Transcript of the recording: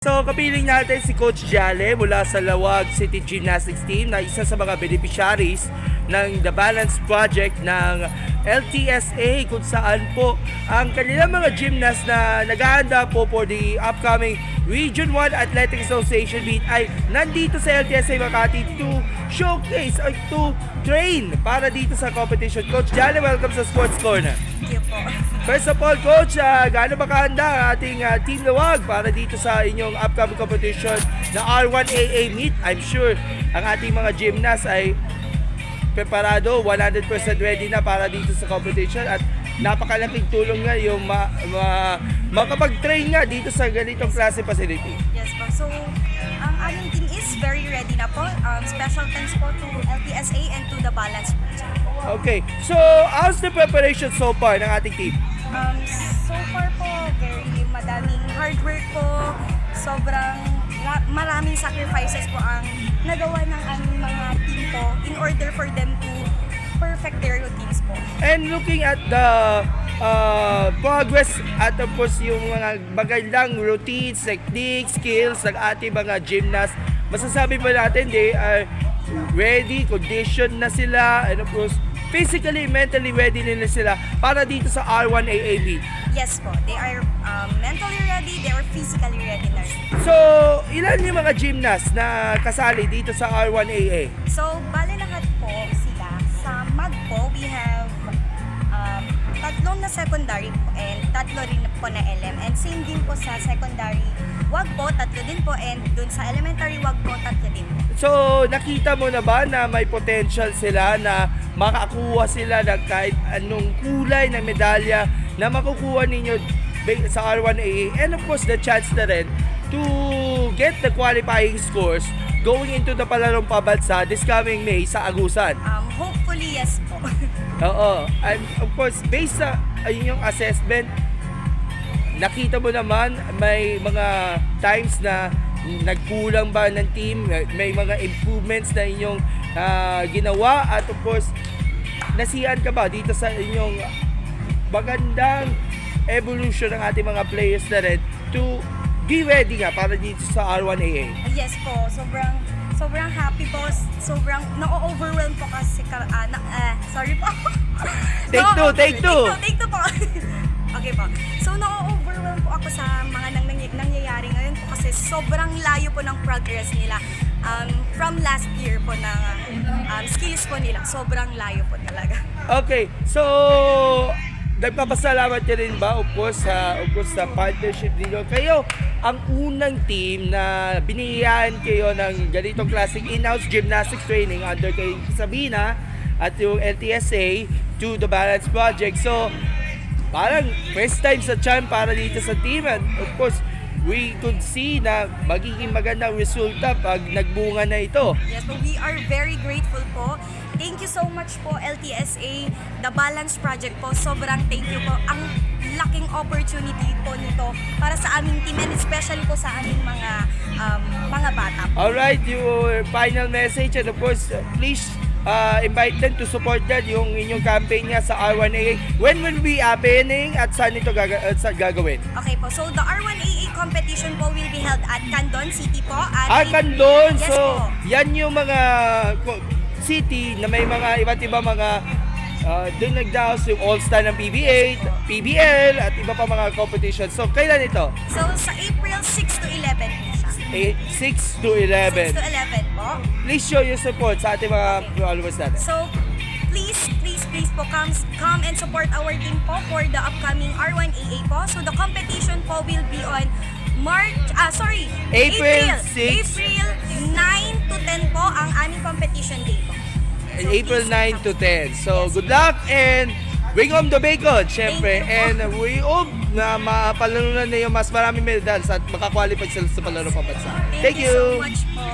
So, kapiling natin si Coach Jale mula sa Lawag City Gymnastics Team na isa sa mga beneficiaries ng The Balance Project ng LTSA, kung saan po ang kanilang mga gymnast na naghahanda po for the upcoming Region 1 Athletic Association meet ay nandito sa LTSA Makati to showcase or to train para dito sa competition. Coach Jale, welcome sa Sports Corner. Thank you po. First of all, Coach, gaano ba kahanda ang ating Team Lawag para dito sa inyong upcoming competition na R1AA meet? I'm sure ang ating mga gymnasts ay preparado, 100% ready na para dito sa competition at napakalaking tulong nga yung makapag-train nga dito sa ganitong klase facility. Yes po. So, ang aming team is very ready na po. Special thanks po to LTSA and to the Balance Project. Okay, so how's the preparation so far ng ating team? So far po, very madaming hard work po. Sobrang maraming sacrifices po ang nagawa ng aming mga team po in order for them to perfect their routines po. And looking at the progress at of course yung mga magandang routines, techniques, skills ng ating mga gymnasts, masasabi ba natin they are ready, conditioned na sila, and of course physically, mentally ready na sila para dito sa R1AA meet? Yes po, they are mentally ready, they are physically ready na rin. So, ilan yung mga gymnasts na kasali dito sa R1AA? So, bale lahat po sila. Sa MAG po, we have tatlong na secondary po and tatlo rin po na LM. And same din po sa secondary WAG po, tatlo din po. And dun sa elementary WAG po, tatlo din po. So, nakita mo na ba na may potential sila na makakuha sila ng kahit anong kulay ng medalya na makukuha ninyo sa R1AA, and of course the chance na rin to get the qualifying scores going into the palarong pabansa this coming May sa Agusan? Hopefully, yes po. Oo. And of course, based sa inyong assessment, nakita mo naman may mga times na nagkulang ba ng team, may mga improvements na inyong ginawa, at of course, nasiyahan ka ba dito sa inyong magandang evolution ng ating mga players na rin to be ready nga para dito sa R1AA? Yes po, sobrang happy po, sobrang na-overwhelm po kasi, sorry po. Take two po. Okay po. So, na-overwhelm po ako sa mga nangyayari ngayon po kasi sobrang layo po ng progress nila. From last year po na skills po nila, sobrang layo po talaga. Okay, so nagpapasalamat ka rin ba of course sa partnership ninyo? Kayo ang unang team na binigyan kayo ng ganitong classic in-house gymnastics training under kay Sabina at yung LTSA to the Balance Project. So parang first time sa CHAN para dito sa team, and of course we could see na magiging magandang resulta pag nagbunga na ito. Yes po, we are very grateful po. Thank you so much po LTSA, The Balance Project po. Sobrang thank you po. Ang laking opportunity po nito para sa aming team and especially po sa aming mga bata po. Alright, your final message, and of course, please invite them to support that yung inyong campaign nga sa R1AA. When will be happening at saan ito gagawin? Okay po, so the R1AA competition po will be held at Candon City po. Candon! Yes So, po. yan yung mga city na may mga iba't iba mga doon nagdaos yung All-Star ng PBA, PBL, at iba pa mga competition. So, kailan ito? So, sa April 6 to 11 po siya. 6 to 11. 6 to 11 po. Please show your support sa ating mga followers natin. So, please po come and support our team po for the upcoming R1AA po. So, the competition po will be on April 6. April 9 to 10 po ang aming competition day po. So, April please 9 to 10. So, Yes. good luck and bring home the bacon, syempre. Thank you And we hope na mapalanunan na yung mas maraming medals at makakwalify sila sa palaro pabansa. Thank you so much po.